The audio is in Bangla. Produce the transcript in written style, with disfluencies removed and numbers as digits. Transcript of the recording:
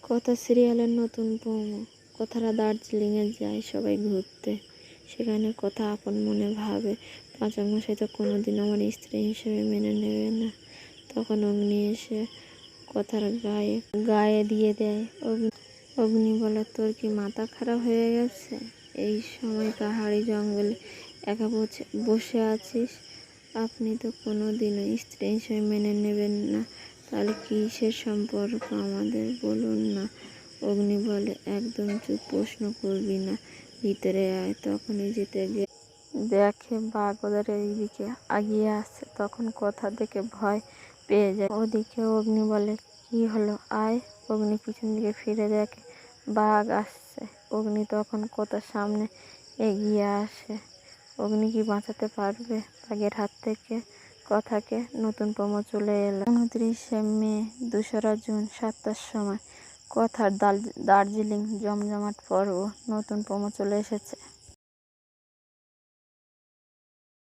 কথা সিরিয়ালের নতুন প্রোমো। কথারা দার্জিলিংয়ে যায় সবাই ঘুরতে। সেখানে কথা আপন মনে ভাবে পাঁচমশাই তো কোনোদিন আমার স্ত্রী হিসেবে মেনে নেবে না। তখন অগ্নি এসে কথার গায়ে গায়ে দিয়ে দেয়। অগ্নি বলে, তোর কি মাথা খারাপ হয়ে গেছে? এই সময় পাহাড়ি জঙ্গলে একা বসে আছিস? আপনি তো কোনোদিনও স্ত্রী হিসেবে মেনে নেবেন না। তাহলে কিসের সম্পর্ক আমাদের বলুন না। অগ্নি বলে, একদম চুপ, প্রশ্ন করবি না, ভিতরে আয়। তখনই যেতে গিয়ে দেখে বাঘ ওদের এইদিকে আগিয়ে আসছে। তখন কথা দেখে ভয় পেয়ে যায়। ওদিকে অগ্নি বলে, কি হলো, আয়। অগ্নি পিছন দিকে ফিরে দেখে বাঘ আসছে। অগ্নি তখন কথার সামনে এগিয়ে আসে। অগ্নি কি বাঁচাতে পারবে বাঘের হাত থেকে কথাকে? নতুন প্রোমো চলে এলো 29শে মে, 2রা জুন, 7টার সময়। কথার দার্জিলিং জমজমাট পর্ব। নতুন প্রোমো চলে এসেছে।